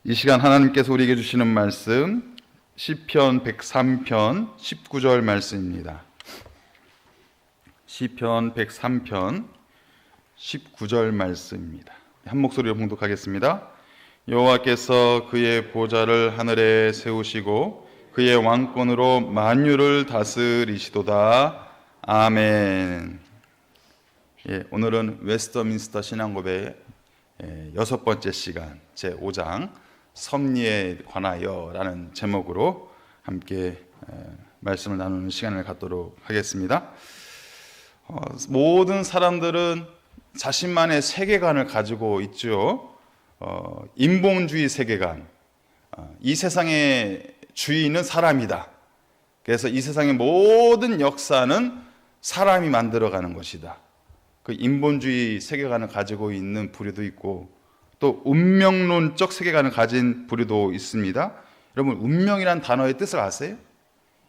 이 시간 하나님께서 우리에게 주시는 말씀 시편 103편 19절 말씀입니다. 시편 103편 19절 말씀입니다. 한 목소리로 봉독하겠습니다. 여호와께서 그의 보좌를 하늘에 세우시고 그의 왕권으로 만유를 다스리시도다. 아멘. 오늘은 웨스터민스터 신앙고백의 6번째 시간 제5장 섭리에 관하여라는 제목으로 함께 말씀을 나누는 시간을 갖도록 하겠습니다. 모든 사람들은 자신만의 세계관을 가지고 있죠. 인본주의 세계관. 이 세상의 주인은 사람이다. 그래서 이 세상의 모든 역사는 사람이 만들어가는 것이다. 그 인본주의 세계관을 가지고 있는 부류도 있고 또 운명론적 세계관을 가진 부류도 있습니다. 여러분, 운명이란 단어의 뜻을 아세요?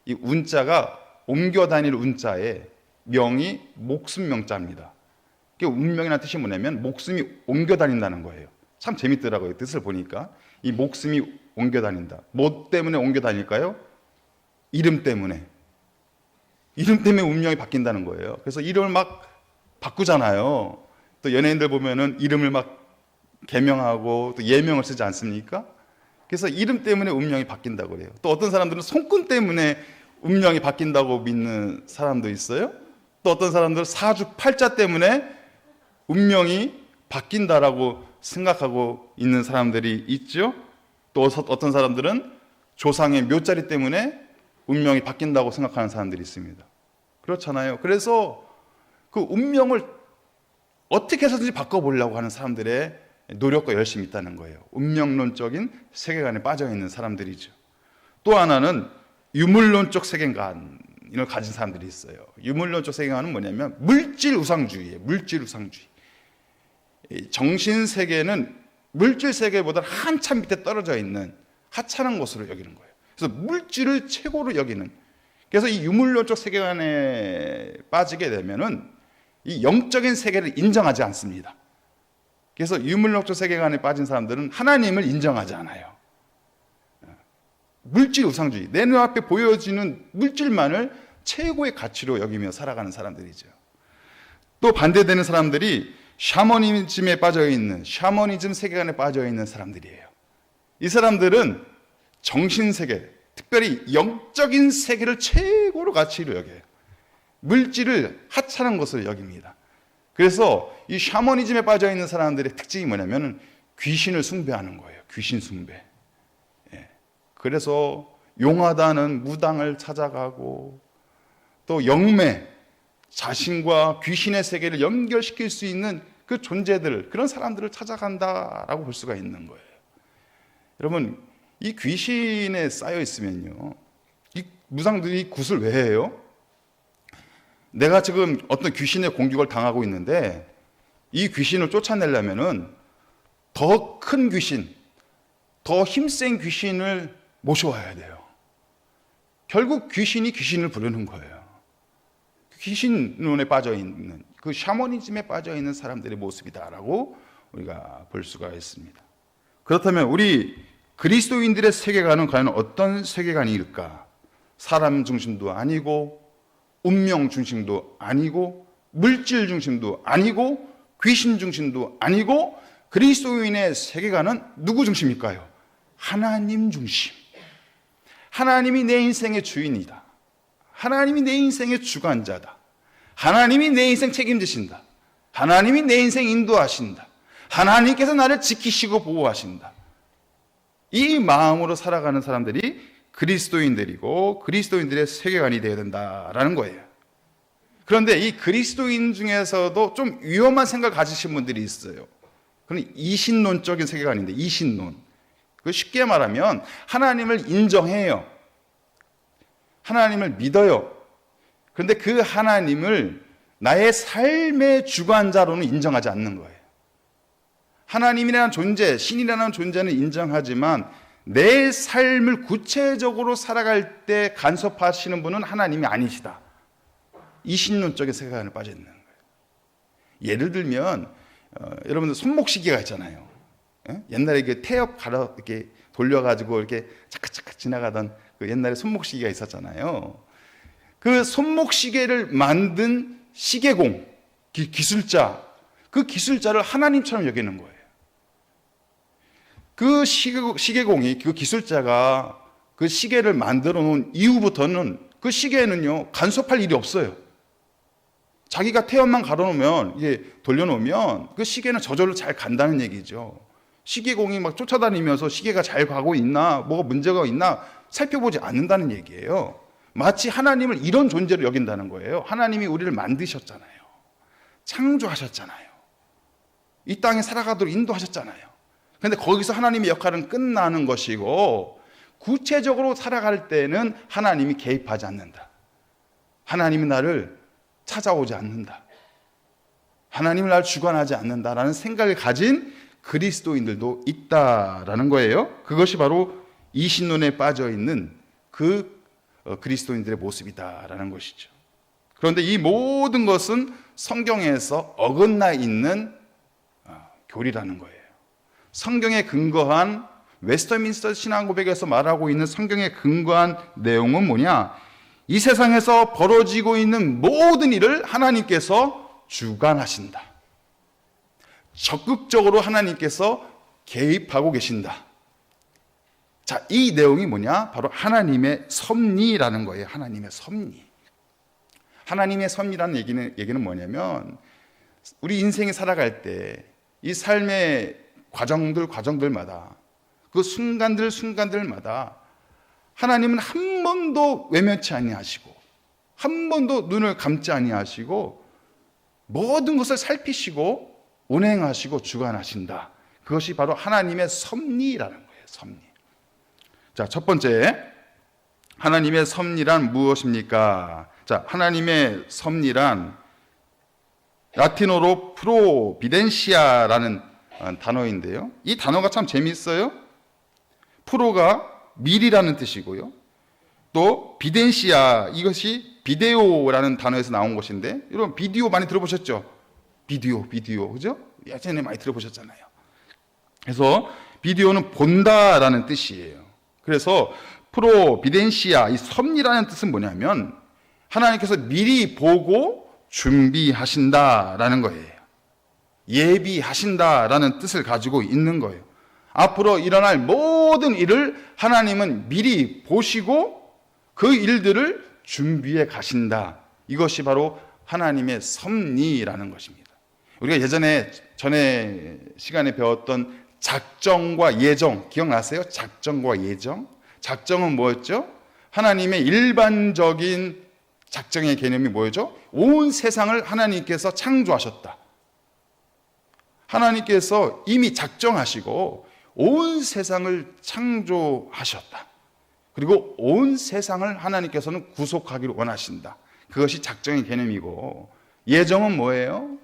이 운자가 옮겨 다닐 운자에 명이 목숨 명자입니다. 운명이라는 뜻이 뭐냐면 목숨이 옮겨 다닌다는 거예요. 참 재밌더라고요. 뜻을 보니까 이 목숨이 옮겨 다닌다. 뭐 때문에 옮겨 다닐까요? 이름 때문에. 이름 때문에 운명이 바뀐다는 거예요. 그래서 이름을 막 바꾸잖아요. 또 연예인들 보면은 이름을 막 개명하고 또 예명을 쓰지 않습니까? 그래서 이름 때문에 운명이 바뀐다고 그래요. 또 어떤 사람들은 손금 때문에 운명이 바뀐다고 믿는 사람도 있어요. 또 어떤 사람들은 사주팔자 때문에 운명이 바뀐다라고 생각하고 있는 사람들이 있죠. 또 어떤 사람들은 조상의 묘자리 때문에 운명이 바뀐다고 생각하는 사람들이 있습니다. 그렇잖아요. 그래서 그 운명을 어떻게 해서든지 바꿔보려고 하는 사람들의 노력과 열심이 있다는 거예요. 운명론적인 세계관에 빠져있는 사람들이죠. 또 하나는 유물론적 세계관을 가진 사람들이 있어요. 유물론적 세계관은 뭐냐면 물질 우상주의예요. 물질 우상주의. 정신세계는 물질세계보다 한참 밑에 떨어져 있는 하찮은 것으로 여기는 거예요. 그래서 물질을 최고로 여기는. 그래서 이 유물론적 세계관에 빠지게 되면은 이 영적인 세계를 인정하지 않습니다. 그래서 유물론적 세계관에 빠진 사람들은 하나님을 인정하지 않아요. 물질 우상주의, 내 눈앞에 보여지는 물질만을 최고의 가치로 여기며 살아가는 사람들이죠. 또 반대되는 사람들이 샤머니즘에 빠져있는, 샤머니즘 세계관에 빠져있는 사람들이에요. 이 사람들은 정신세계, 특별히 영적인 세계를 최고로 가치로 여겨요. 물질을 하찮은 것으로 여깁니다. 그래서 이 샤머니즘에 빠져있는 사람들의 특징이 뭐냐면 귀신을 숭배하는 거예요. 귀신 숭배. 그래서 용하다는 무당을 찾아가고 또 영매, 자신과 귀신의 세계를 연결시킬 수 있는 그 존재들, 그런 사람들을 찾아간다라고 볼 수가 있는 거예요. 여러분, 이 귀신에 쌓여 있으면요, 이 무당들이 굿을 왜 해요? 내가 지금 어떤 귀신의 공격을 당하고 있는데 이 귀신을 쫓아내려면은 더 큰 귀신, 더 힘센 귀신을 모셔와야 돼요. 결국 귀신이 귀신을 부르는 거예요. 귀신론에 빠져있는, 그 샤머니즘에 빠져있는 사람들의 모습이다라고 우리가 볼 수가 있습니다. 그렇다면 우리 그리스도인들의 세계관은 과연 어떤 세계관일까? 사람 중심도 아니고 운명 중심도 아니고 물질 중심도 아니고 귀신 중심도 아니고 그리스도인의 세계관은 누구 중심일까요? 하나님 중심. 하나님이 내 인생의 주인이다. 하나님이 내 인생의 주관자다. 하나님이 내 인생 책임지신다. 하나님이 내 인생 인도하신다. 하나님께서 나를 지키시고 보호하신다. 이 마음으로 살아가는 사람들이 그리스도인들이고 그리스도인들의 세계관이 되어야 된다라는 거예요. 그런데 이 그리스도인 중에서도 좀 위험한 생각을 가지신 분들이 있어요. 그건 이신론적인 세계관인데, 이신론. 그 쉽게 말하면 하나님을 인정해요. 하나님을 믿어요. 그런데 그 하나님을 나의 삶의 주관자로는 인정하지 않는 거예요. 하나님이라는 존재, 신이라는 존재는 인정하지만 내 삶을 구체적으로 살아갈 때 간섭하시는 분은 하나님이 아니시다. 이신론적인 세계관에 빠져 있는 거예요. 예를 들면 여러분들 손목시계가 있잖아요. 옛날에 그 태엽 갈아 이렇게 돌려가지고 이렇게 차크차크 지나가던 그 옛날에 손목시계가 있었잖아요. 그 손목시계를 만든 시계공, 기술자, 그 기술자를 하나님처럼 여기는 거예요. 그 시계공이, 그 기술자가 그 시계를 만들어 놓은 이후부터는 그 시계는요, 간섭할 일이 없어요. 자기가 태엽만 갈아놓으면, 이게 돌려놓으면 그 시계는 저절로 잘 간다는 얘기죠. 시계공이 막 쫓아다니면서 시계가 잘 가고 있나, 뭐가 문제가 있나 살펴보지 않는다는 얘기예요. 마치 하나님을 이런 존재로 여긴다는 거예요. 하나님이 우리를 만드셨잖아요. 창조하셨잖아요. 이 땅에 살아가도록 인도하셨잖아요. 그런데 거기서 하나님의 역할은 끝나는 것이고, 구체적으로 살아갈 때는 하나님이 개입하지 않는다. 하나님이 나를 찾아오지 않는다. 하나님이 나를 주관하지 않는다라는 생각을 가진 그리스도인들도 있다라는 거예요. 그것이 바로 이신론에 빠져 있는 그 그리스도인들의 모습이다라는 것이죠. 그런데 이 모든 것은 성경에서 어긋나 있는 교리라는 거예요. 성경에 근거한, 웨스터민스터 신앙고백에서 말하고 있는 성경에 근거한 내용은 뭐냐? 이 세상에서 벌어지고 있는 모든 일을 하나님께서 주관하신다. 적극적으로 하나님께서 개입하고 계신다. 자, 이 내용이 뭐냐? 바로 하나님의 섭리라는 거예요. 하나님의 섭리. 하나님의 섭리라는 얘기는 뭐냐면, 우리 인생이 살아갈 때 이 삶의 과정들마다, 그 순간들마다 하나님은 한 번도 외면치 아니하시고, 한 번도 눈을 감지 아니하시고, 모든 것을 살피시고 운행하시고 주관하신다. 그것이 바로 하나님의 섭리라는 거예요. 섭리. 자, 첫 번째, 하나님의 섭리란 무엇입니까? 자, 하나님의 섭리란 라틴어로 프로비덴시아라는 단어인데요. 이 단어가 참 재미있어요. 프로가 미리라는 뜻이고요. 또 비덴시아, 이것이 비데오라는 단어에서 나온 것인데, 여러분 비디오 많이 들어보셨죠? 비디오, 그죠? 예전에 많이 들어보셨잖아요. 그래서 비디오는 본다라는 뜻이에요. 그래서 프로비덴시아, 이 섭리라는 뜻은 뭐냐면, 하나님께서 미리 보고 준비하신다라는 거예요. 예비하신다라는 뜻을 가지고 있는 거예요. 앞으로 일어날 모든 일을 하나님은 미리 보시고 그 일들을 준비해 가신다. 이것이 바로 하나님의 섭리라는 것입니다. 우리가 전에 시간에 배웠던 작정과 예정, 기억나세요? 작정과 예정. 작정은 뭐였죠? 하나님의 일반적인 작정의 개념이 뭐였죠? 온 세상을 하나님께서 창조하셨다. 하나님께서 이미 작정하시고 온 세상을 창조하셨다. 그리고 온 세상을 하나님께서는 구속하기를 원하신다. 그것이 작정의 개념이고, 예정은 뭐예요?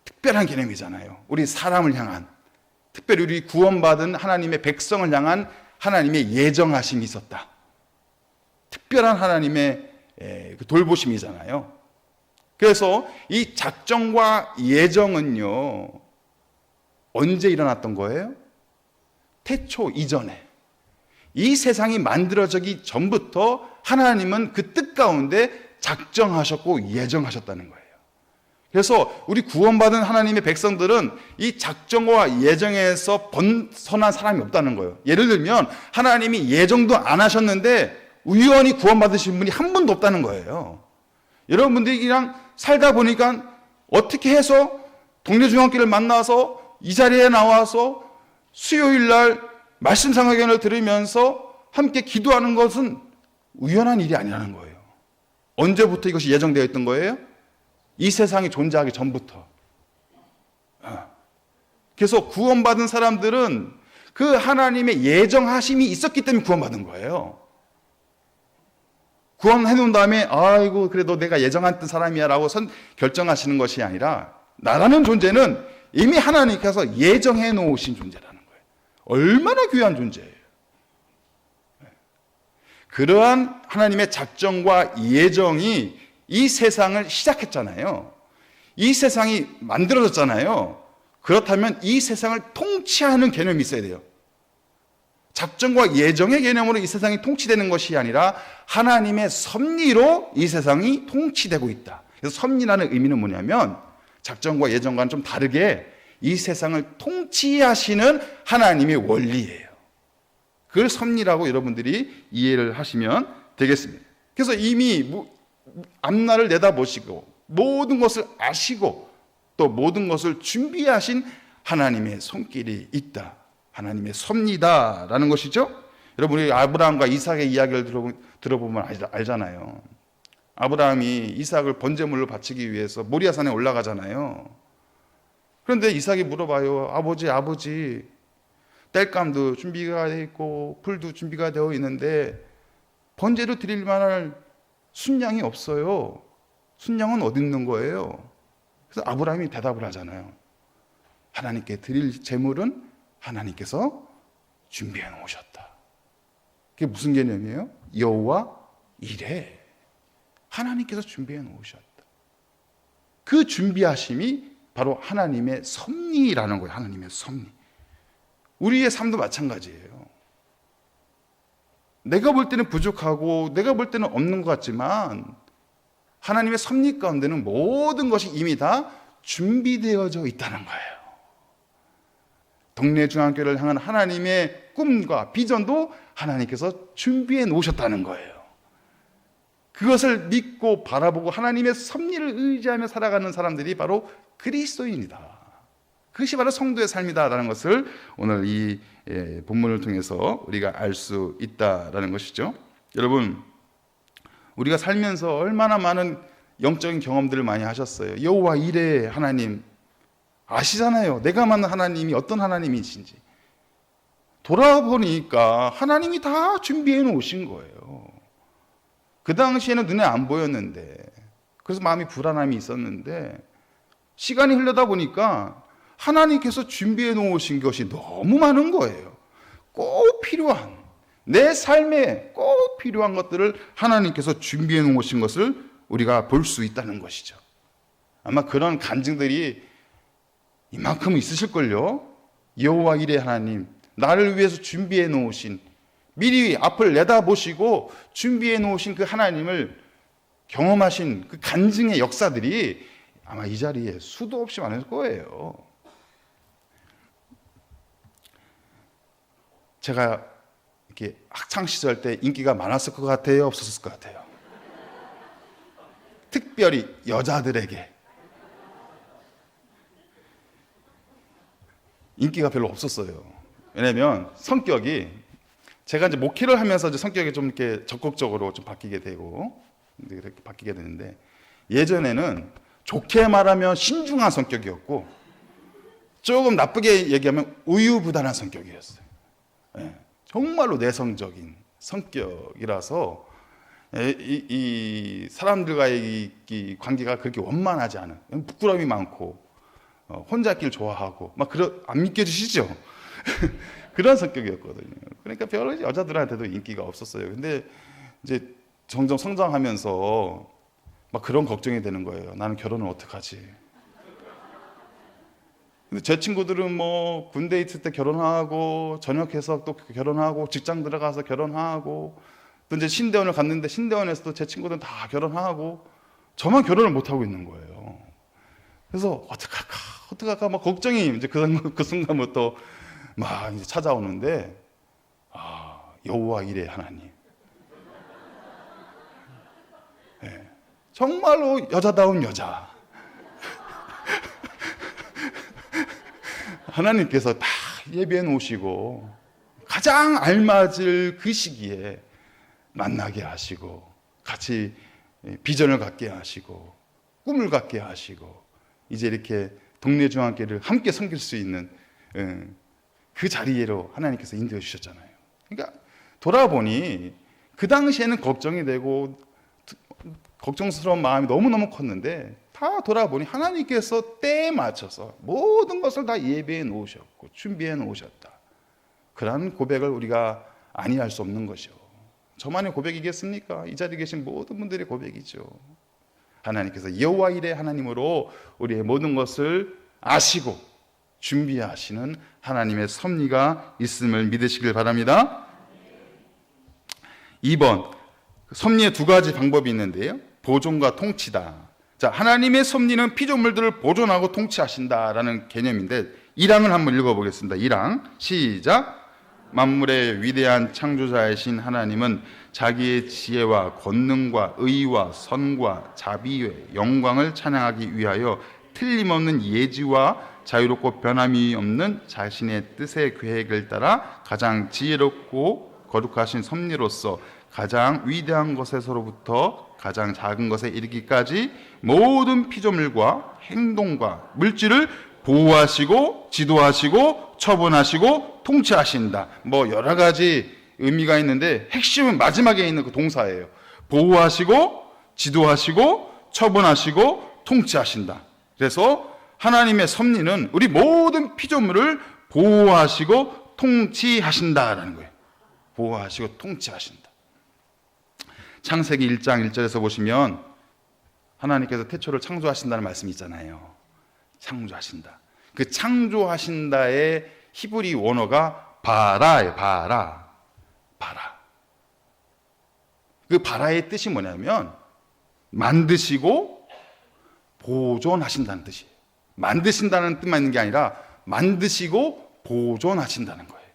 특별한 개념이잖아요. 우리 사람을 향한, 특별히 우리 구원받은 하나님의 백성을 향한 하나님의 예정하심이 있었다. 특별한 하나님의 돌보심이잖아요. 그래서 이 작정과 예정은요, 언제 일어났던 거예요? 태초 이전에, 이 세상이 만들어지기 전부터 하나님은 그 뜻 가운데 작정하셨고 예정하셨다는 거예요. 그래서 우리 구원받은 하나님의 백성들은 이 작정과 예정에서 벗어난 사람이 없다는 거예요. 예를 들면 하나님이 예정도 안 하셨는데 우연히 구원받으신 분이 한 분도 없다는 거예요. 여러분들이 그냥 살다 보니까 어떻게 해서 동네 중앙교회를 만나서 이 자리에 나와서 수요일 날 말씀 상하견을 들으면서 함께 기도하는 것은 우연한 일이 아니라는 거예요. 언제부터 이것이 예정되어 있던 거예요? 이 세상이 존재하기 전부터. 그래서 구원받은 사람들은 그 하나님의 예정하심이 있었기 때문에 구원받은 거예요. 구원해 놓은 다음에 아이고 그래도 내가 예정했던 사람이야 라고 결정하시는 것이 아니라, 나라는 존재는 이미 하나님께서 예정해 놓으신 존재라는 거예요. 얼마나 귀한 존재예요. 그러한 하나님의 작정과 예정이 이 세상을 시작했잖아요. 이 세상이 만들어졌잖아요. 그렇다면 이 세상을 통치하는 개념이 있어야 돼요. 작정과 예정의 개념으로 이 세상이 통치되는 것이 아니라 하나님의 섭리로 이 세상이 통치되고 있다. 그래서 섭리라는 의미는 뭐냐면 작정과 예정과는 좀 다르게 이 세상을 통치하시는 하나님의 원리예요. 그걸 섭리라고 여러분들이 이해를 하시면 되겠습니다. 그래서 이미 앞날을 내다보시고 모든 것을 아시고 또 모든 것을 준비하신 하나님의 손길이 있다. 하나님의 섭리다라는 것이죠. 여러분, 우리 아브라함과 이삭의 이야기를 들어보면 알잖아요. 아브라함이 이삭을 번제물로 바치기 위해서 모리아산에 올라가잖아요. 그런데 이삭이 물어봐요. 아버지, 땔감도 준비가 되어 있고 풀도 준비가 되어 있는데 번제로 드릴 만한 순양이 없어요. 순양은 어디 있는 거예요? 그래서 아브라함이 대답을 하잖아요. 하나님께 드릴 제물은 하나님께서 준비해 놓으셨다. 그게 무슨 개념이에요? 여호와 이레. 하나님께서 준비해 놓으셨다. 그 준비하심이 바로 하나님의 섭리라는 거예요. 하나님의 섭리. 우리의 삶도 마찬가지예요. 내가 볼 때는 부족하고 내가 볼 때는 없는 것 같지만 하나님의 섭리 가운데는 모든 것이 이미 다 준비되어져 있다는 거예요. 동네 중앙교회를 향한 하나님의 꿈과 비전도 하나님께서 준비해 놓으셨다는 거예요. 그것을 믿고 바라보고 하나님의 섭리를 의지하며 살아가는 사람들이 바로 그리스도인이다. 그것이 바로 성도의 삶이다라는 것을 오늘 이 본문을 통해서 우리가 알 수 있다라는 것이죠. 여러분, 우리가 살면서 얼마나 많은 영적인 경험들을 많이 하셨어요. 여호와 이레 하나님 아시잖아요. 내가 만난 하나님이 어떤 하나님이신지. 돌아보니까 하나님이 다 준비해 놓으신 거예요. 그 당시에는 눈에 안 보였는데, 그래서 마음이 불안함이 있었는데 시간이 흘러다 보니까 하나님께서 준비해 놓으신 것이 너무 많은 거예요. 꼭 필요한, 내 삶에 꼭 필요한 것들을 하나님께서 준비해 놓으신 것을 우리가 볼 수 있다는 것이죠. 아마 그런 간증들이 이만큼 있으실걸요. 여호와 이레 하나님, 나를 위해서 준비해 놓으신, 미리 앞을 내다보시고 준비해 놓으신 그 하나님을 경험하신 그 간증의 역사들이 아마 이 자리에 수도 없이 많을 거예요. 제가 이렇게 학창시절 때 인기가 많았을 것 같아요? 없었을 것 같아요? 특별히 여자들에게 인기가 별로 없었어요. 왜냐면 성격이, 제가 이제 목회를 하면서 이제 성격이 좀 이렇게 적극적으로 좀 바뀌게 되고, 이렇게 바뀌게 되는데, 예전에는 좋게 말하면 신중한 성격이었고, 조금 나쁘게 얘기하면 우유부단한 성격이었어요. 네, 정말로 내성적인 성격이라서 이 사람들과의 이 관계가 그렇게 원만하지 않은, 부끄러움이 많고 혼자 있길 좋아하고 막 안 믿겨지시죠? 그런 성격이었거든요. 그러니까 별로 여자들한테도 인기가 없었어요. 근데 이제 점점 성장하면서 막 그런 걱정이 되는 거예요. 나는 결혼을 어떡하지? 근데 제 친구들은 뭐 군대 있을 때 결혼하고 전역해서 또 결혼하고 직장 들어가서 결혼하고 또 이제 신대원을 갔는데 신대원에서도 제 친구들은 다 결혼하고 저만 결혼을 못 하고 있는 거예요. 그래서 어떡할까 막 걱정이 이제 그 순간부터 막 이제 찾아오는데, 여호와 이레 하나님, 네, 정말로 여자다운 여자 하나님께서 다 예비해 놓으시고 가장 알맞을 그 시기에 만나게 하시고 같이 비전을 갖게 하시고 꿈을 갖게 하시고 이제 이렇게 동네 중앙교회를 함께 섬길 수 있는 그 자리로 하나님께서 인도해 주셨잖아요. 그러니까 돌아보니 그 당시에는 걱정이 되고 걱정스러운 마음이 너무너무 컸는데 다 돌아보니 하나님께서 때에 맞춰서 모든 것을 다 예비해 놓으셨고 준비해 놓으셨다. 그러한 고백을 우리가 아니할 수 없는 것이요. 저만의 고백이겠습니까? 이 자리에 계신 모든 분들의 고백이죠. 하나님께서 여호와 이레 하나님으로 우리의 모든 것을 아시고 준비하시는 하나님의 섭리가 있음을 믿으시길 바랍니다. 2번, 섭리의 두 가지 방법이 있는데요. 보존과 통치다. 자, 하나님의 섭리는 피조물들을 보존하고 통치하신다라는 개념인데 1항을 한번 읽어보겠습니다. 1항 시작. 만물의 위대한 창조자이신 하나님은 자기의 지혜와 권능과 의와 선과 자비의 영광을 찬양하기 위하여 틀림없는 예지와 자유롭고 변함이 없는 자신의 뜻의 계획을 따라 가장 지혜롭고 거룩하신 섭리로서 가장 위대한 것에서로부터 가장 작은 것에 이르기까지 모든 피조물과 행동과 물질을 보호하시고 지도하시고 처분하시고 통치하신다. 뭐 여러 가지 의미가 있는데 핵심은 마지막에 있는 그 동사예요. 보호하시고 지도하시고 처분하시고 통치하신다. 그래서 하나님의 섭리는 우리 모든 피조물을 보호하시고 통치하신다라는 거예요. 보호하시고 통치하신다. 창세기 1장 1절에서 보시면 하나님께서 태초를 창조하신다는 말씀이 있잖아요. 창조하신다. 그 창조하신다의 히브리 원어가 바라예요. 바라. 그 바라의 뜻이 뭐냐면 만드시고 보존하신다는 뜻이에요. 만드신다는 뜻만 있는 게 아니라 만드시고 보존하신다는 거예요.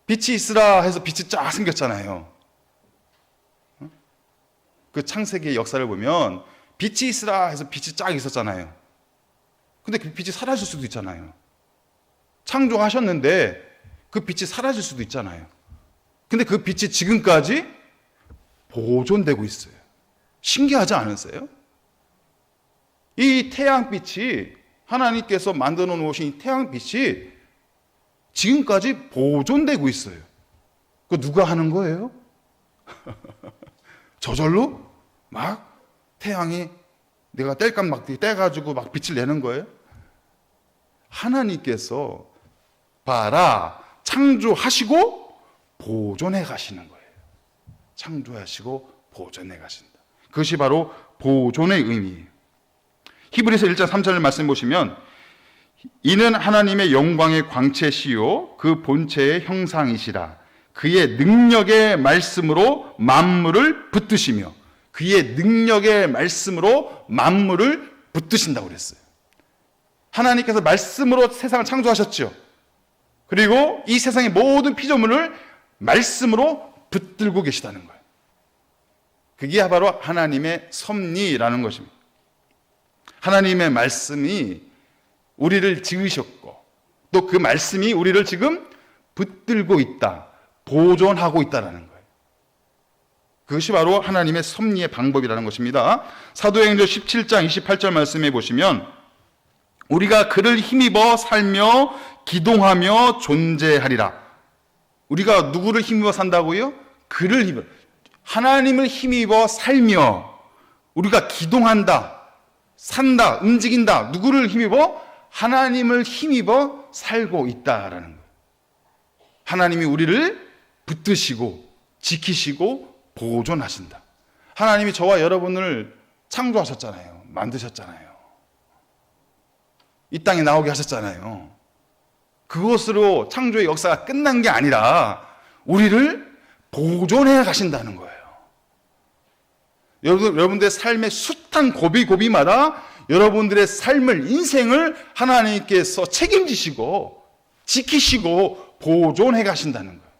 빛이 있으라 해서 빛이 쫙 생겼잖아요. 그 창세기의 역사를 보면 빛이 있으라 해서 빛이 쫙 있었잖아요. 근데 그 빛이 사라질 수도 있잖아요. 창조하셨는데 그 빛이 사라질 수도 있잖아요. 근데 그 빛이 지금까지 보존되고 있어요. 신기하지 않으세요? 이 태양빛이 하나님께서 만들어 놓으신 이 태양빛이 지금까지 보존되고 있어요. 그거 누가 하는 거예요? 저절로 막 태양이 내가 뗄감 막 떼가지고 막 빛을 내는 거예요? 하나님께서 봐라 창조하시고 보존해 가시는 거예요. 창조하시고 보존해 가신다. 그것이 바로 보존의 의미예요. 히브리서 1장 3절 말씀 보시면 이는 하나님의 영광의 광채시요 그 본체의 형상이시라. 그의 능력의 말씀으로 만물을 붙드시며 그의 능력의 말씀으로 만물을 붙드신다고 그랬어요. 하나님께서 말씀으로 세상을 창조하셨죠. 그리고 이 세상의 모든 피조물을 말씀으로 붙들고 계시다는 거예요. 그게 바로 하나님의 섭리라는 것입니다. 하나님의 말씀이 우리를 지으셨고 또 그 말씀이 우리를 지금 붙들고 있다, 보존하고 있다는 거예요. 그것이 바로 하나님의 섭리의 방법이라는 것입니다. 사도행전 17장 28절 말씀해 보시면 우리가 그를 힘입어 살며 기동하며 존재하리라. 우리가 누구를 힘입어 산다고요? 그를 힘입어, 하나님을 힘입어 살며 우리가 기동한다, 산다, 움직인다. 누구를 힘입어? 하나님을 힘입어 살고 있다라는 거예요. 하나님이 우리를 붙드시고 지키시고 보존하신다. 하나님이 저와 여러분을 창조하셨잖아요. 만드셨잖아요. 이 땅에 나오게 하셨잖아요. 그것으로 창조의 역사가 끝난 게 아니라 우리를 보존해 가신다는 거예요. 여러분들의 삶의 숱한 고비고비마다 여러분들의 삶을, 인생을 하나님께서 책임지시고 지키시고 보존해 가신다는 거예요.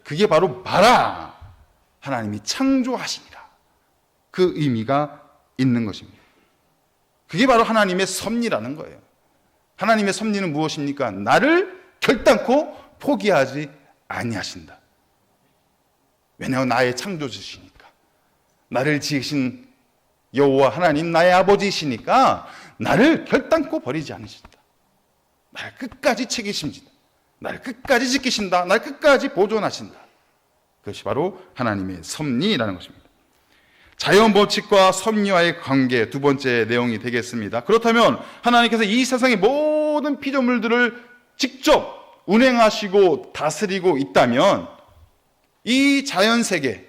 그게 바로 봐라, 하나님이 창조하시니라. 그 의미가 있는 것입니다. 그게 바로 하나님의 섭리라는 거예요. 하나님의 섭리는 무엇입니까? 나를 결단코 포기하지 아니하신다. 왜냐하면 나의 창조주시니까. 나를 지으신 여호와 하나님 나의 아버지이시니까 나를 결단코 버리지 않으신다. 나를 끝까지 책임진다. 나를 끝까지 지키신다. 나를 끝까지 보존하신다. 그것이 바로 하나님의 섭리라는 것입니다. 자연 법칙과 섭리와의 관계, 두 번째 내용이 되겠습니다. 그렇다면 하나님께서 이 세상의 모든 피조물들을 직접 운행하시고 다스리고 있다면 이 자연 세계,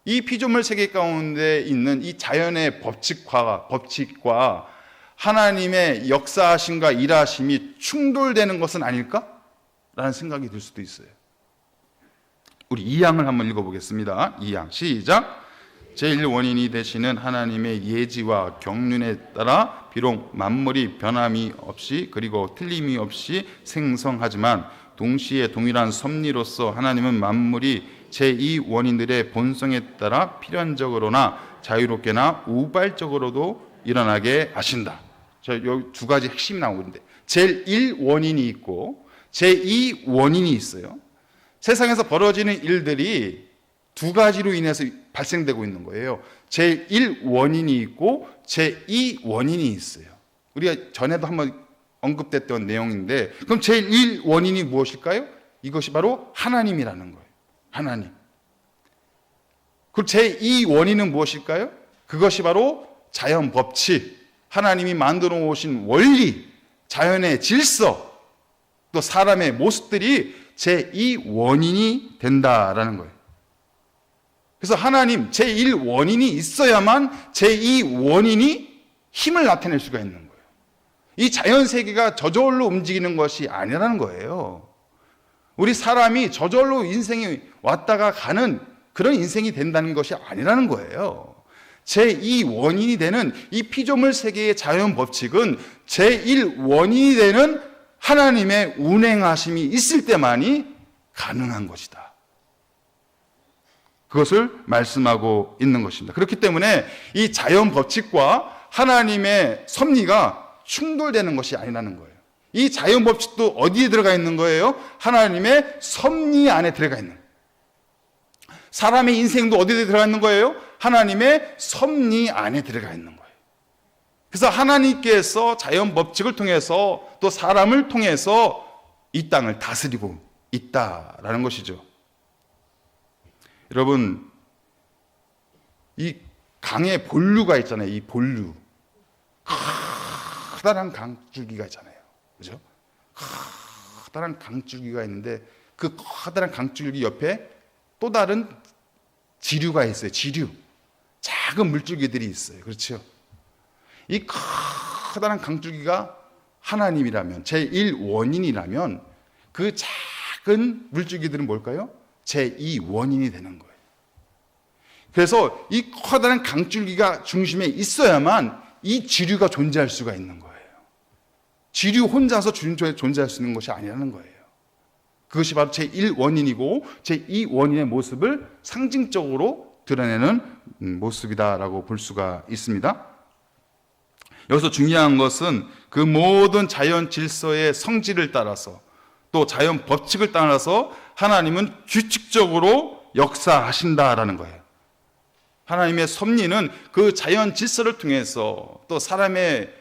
이 피조물 세계 가운데 있는 이 자연의 법칙과 하나님의 역사하심과 일하심이 충돌되는 것은 아닐까? 라는 생각이 들 수도 있어요. 우리 2항을 한번 읽어보겠습니다. 2항 시작. 제1원인이 되시는 하나님의 예지와 경륜에 따라 비록 만물이 변함이 없이 그리고 틀림이 없이 생성하지만 동시에 동일한 섭리로서 하나님은 만물이 제2원인들의 본성에 따라 필연적으로나 자유롭게나 우발적으로도 일어나게 하신다. 여기 두 가지 핵심이 나오는데 제1원인이 있고 제2원인이 있어요. 세상에서 벌어지는 일들이 두 가지로 인해서 발생되고 있는 거예요. 제1원인이 있고 제2원인이 있어요. 우리가 전에도 한번 언급됐던 내용인데 그럼 제1원인이 무엇일까요? 이것이 바로 하나님이라는 거예요. 하나님. 그리고 제2원인은 무엇일까요? 그것이 바로 자연 법칙, 하나님이 만들어 오신 원리, 자연의 질서, 또 사람의 모습들이 제2원인이 된다라는 거예요. 그래서 하나님 제1원인이 있어야만 제2원인이 힘을 나타낼 수가 있는 거예요. 이 자연 세계가 저절로 움직이는 것이 아니라는 거예요. 우리 사람이 저절로 인생이 왔다가 가는 그런 인생이 된다는 것이 아니라는 거예요. 제2원인이 되는 이 피조물 세계의 자연 법칙은 제1원인이 되는 하나님의 운행하심이 있을 때만이 가능한 것이다. 그것을 말씀하고 있는 것입니다. 그렇기 때문에 이 자연 법칙과 하나님의 섭리가 충돌되는 것이 아니라는 거예요. 이 자연 법칙도 어디에 들어가 있는 거예요? 하나님의 섭리 안에 들어가 있는 거예요. 사람의 인생도 어디에 들어가 있는 거예요? 하나님의 섭리 안에 들어가 있는 거예요. 그래서 하나님께서 자연 법칙을 통해서 또 사람을 통해서 이 땅을 다스리고 있다라는 것이죠. 여러분, 이 강에 본류가 있잖아요. 이 본류. 커다란 강줄기가 있잖아요. 그죠? 커다란 강줄기가 있는데 그 커다란 강줄기 옆에 또 다른 지류가 있어요. 지류. 작은 물줄기들이 있어요. 그렇죠? 이 커다란 강줄기가 하나님이라면, 제1원인이라면 그 작은 물줄기들은 뭘까요? 제2원인이 되는 거예요. 그래서 이 커다란 강줄기가 중심에 있어야만 이 지류가 존재할 수가 있는 거예요. 지류 혼자서 존재할 수 있는 것이 아니라는 거예요. 그것이 바로 제1원인이고 제2원인의 모습을 상징적으로 드러내는 모습이다라고 볼 수가 있습니다. 여기서 중요한 것은 그 모든 자연 질서의 성질을 따라서 또 자연 법칙을 따라서 하나님은 규칙적으로 역사하신다라는 거예요. 하나님의 섭리는 그 자연 질서를 통해서 또 사람의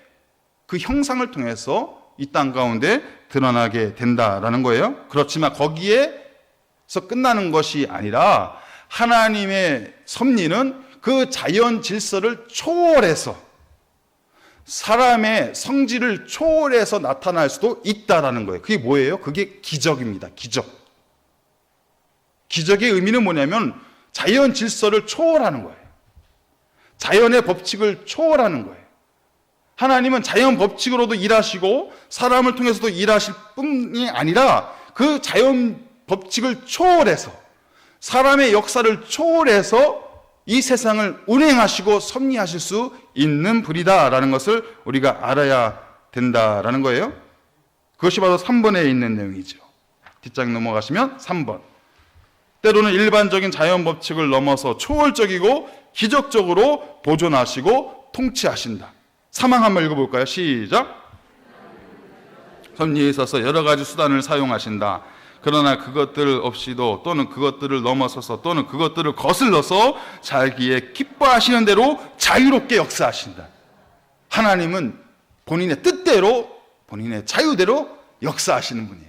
그 형상을 통해서 이 땅 가운데 드러나게 된다라는 거예요. 그렇지만 거기에서 끝나는 것이 아니라 하나님의 섭리는 그 자연 질서를 초월해서 사람의 성질을 초월해서 나타날 수도 있다라는 거예요. 그게 뭐예요? 그게 기적입니다. 기적. 기적의 의미는 뭐냐면 자연 질서를 초월하는 거예요. 자연의 법칙을 초월하는 거예요. 하나님은 자연 법칙으로도 일하시고 사람을 통해서도 일하실 뿐이 아니라 그 자연 법칙을 초월해서 사람의 역사를 초월해서 이 세상을 운행하시고 섭리하실 수 있는 분이다라는 것을 우리가 알아야 된다라는 거예요. 그것이 바로 3번에 있는 내용이죠. 뒷장 넘어가시면 3번. 때로는 일반적인 자연 법칙을 넘어서 초월적이고 기적적으로 보존하시고 통치하신다. 3항 한번 읽어볼까요? 시작. 섭리에 있어서 여러 가지 수단을 사용하신다. 그러나 그것들 없이도 또는 그것들을 넘어서서 또는 그것들을 거슬러서 자기의 기뻐하시는 대로 자유롭게 역사하신다. 하나님은 본인의 뜻대로 본인의 자유대로 역사하시는 분이에요.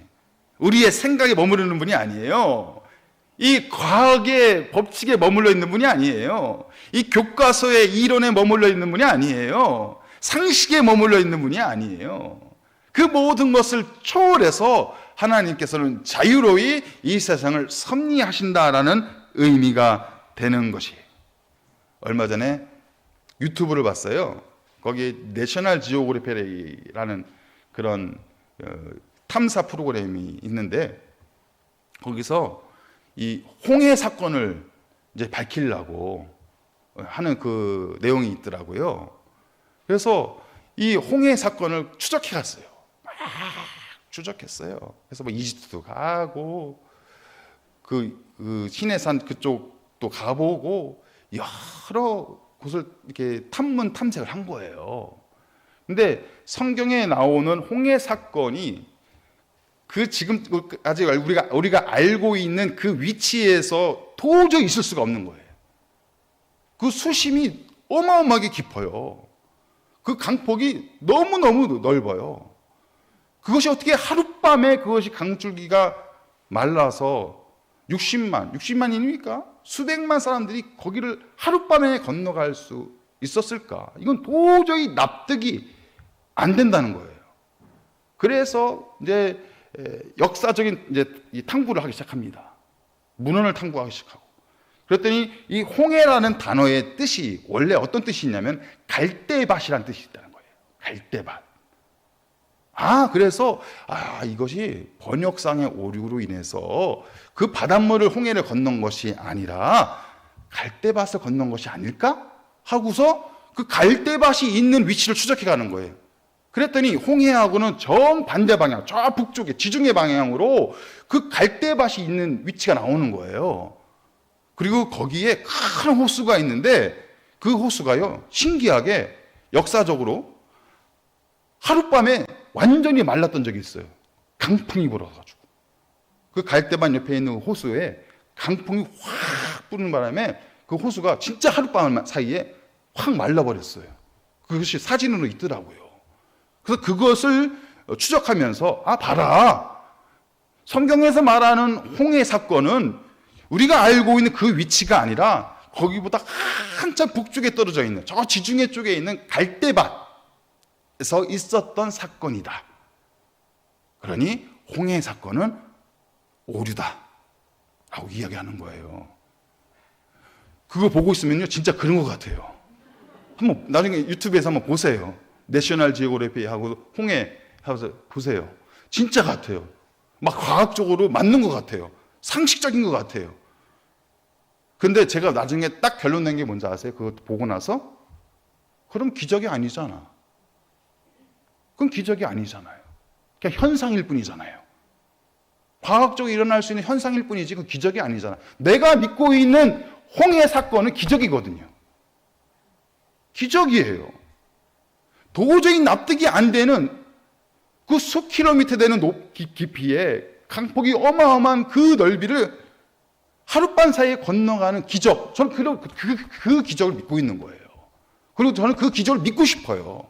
우리의 생각에 머무르는 분이 아니에요. 이 과학의 법칙에 머물러 있는 분이 아니에요. 이 교과서의 이론에 머물러 있는 분이 아니에요. 상식에 머물러 있는 분이 아니에요. 그 모든 것을 초월해서 하나님께서는 자유로이 이 세상을 섭리하신다라는 의미가 되는 것이에요. 얼마 전에 유튜브를 봤어요. 거기에 내셔널 지오그래피라는 그런 탐사 프로그램이 있는데 거기서 이 홍해 사건을 이제 밝히려고 하는 그 내용이 있더라고요. 그래서 이 홍해 사건을 추적해 갔어요. 막 추적했어요. 그래서 뭐 이집트도 가고 그 시내산 그쪽도 가보고 여러 곳을 이렇게 탐색을 한 거예요. 근데 성경에 나오는 홍해 사건이 그 지금 아직 우리가 알고 있는 그 위치에서 도저히 있을 수가 없는 거예요. 그 수심이 어마어마하게 깊어요. 그 강폭이 너무너무 넓어요. 그것이 어떻게 하룻밤에 그것이 강줄기가 말라서 60만인입니까? 수백만 사람들이 거기를 하룻밤에 건너갈 수 있었을까? 이건 도저히 납득이 안 된다는 거예요. 그래서 이제 역사적인 이제 이 탐구를 하기 시작합니다. 문헌을 탐구하기 시작하고. 그랬더니 이 홍해라는 단어의 뜻이 원래 어떤 뜻이 있냐면 갈대밭이라는 뜻이 있다는 거예요. 갈대밭. 그래서 이것이 번역상의 오류로 인해서 그 바닷물을 홍해를 건넌 것이 아니라 갈대밭을 건넌 것이 아닐까? 하고서 그 갈대밭이 있는 위치를 추적해 가는 거예요. 그랬더니 홍해하고는 정반대 방향, 저 북쪽에 지중해 방향으로 그 갈대밭이 있는 위치가 나오는 거예요. 그리고 거기에 큰 호수가 있는데 그 호수가요, 신기하게 역사적으로 하룻밤에 완전히 말랐던 적이 있어요. 강풍이 불어가지고. 그 갈대밭 옆에 있는 호수에 강풍이 확 부는 바람에 그 호수가 진짜 하룻밤 사이에 확 말라버렸어요. 그것이 사진으로 있더라고요. 그래서 그것을 추적하면서 봐라. 성경에서 말하는 홍해 사건은 우리가 알고 있는 그 위치가 아니라 거기보다 한참 북쪽에 떨어져 있는 저 지중해 쪽에 있는 갈대밭에서 있었던 사건이다. 그러니 홍해 사건은 오류다 라고 이야기하는 거예요. 그거 보고 있으면요 진짜 그런 것 같아요. 한번 나중에 유튜브에서 한번 보세요. 내셔널 지오그래피하고 홍해 하면서 보세요. 진짜 같아요. 막 과학적으로 맞는 것 같아요. 상식적인 것 같아요. 근데 제가 나중에 딱 결론 낸 게 뭔지 아세요? 그거 보고 나서? 그럼 기적이 아니잖아. 그건 기적이 아니잖아요. 그냥 현상일 뿐이잖아요. 과학적으로 일어날 수 있는 현상일 뿐이지 그 기적이 아니잖아. 내가 믿고 있는 홍해 사건은 기적이거든요. 기적이에요. 도저히 납득이 안 되는 그 수킬로미터 되는 깊이에 강폭이 어마어마한 그 넓이를 하룻밤 사이에 건너가는 기적. 저는 그 기적을 믿고 있는 거예요. 그리고 저는 그 기적을 믿고 싶어요.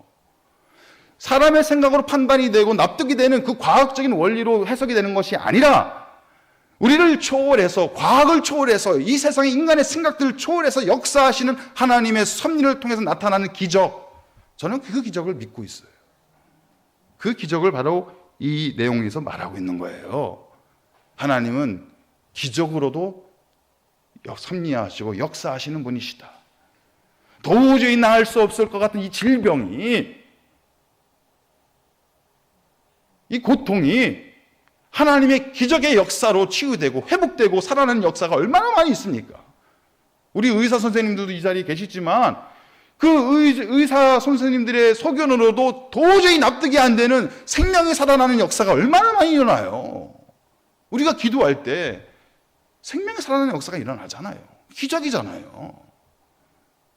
사람의 생각으로 판단이 되고 납득이 되는 그 과학적인 원리로 해석이 되는 것이 아니라 우리를 초월해서 과학을 초월해서 이 세상의 인간의 생각들을 초월해서 역사하시는 하나님의 섭리를 통해서 나타나는 기적. 저는 그 기적을 믿고 있어요. 그 기적을 바로 이 내용에서 말하고 있는 거예요. 하나님은 기적으로도 섭리하시고 역사하시는 분이시다. 도저히 나을 수 없을 것 같은 이 질병이, 이 고통이 하나님의 기적의 역사로 치유되고 회복되고 살아나는 역사가 얼마나 많이 있습니까? 우리 의사 선생님들도 이 자리에 계시지만 그 의사 선생님들의 소견으로도 도저히 납득이 안 되는 생명이 살아나는 역사가 얼마나 많이 일어나요. 우리가 기도할 때 생명이 살아나는 역사가 일어나잖아요. 기적이잖아요.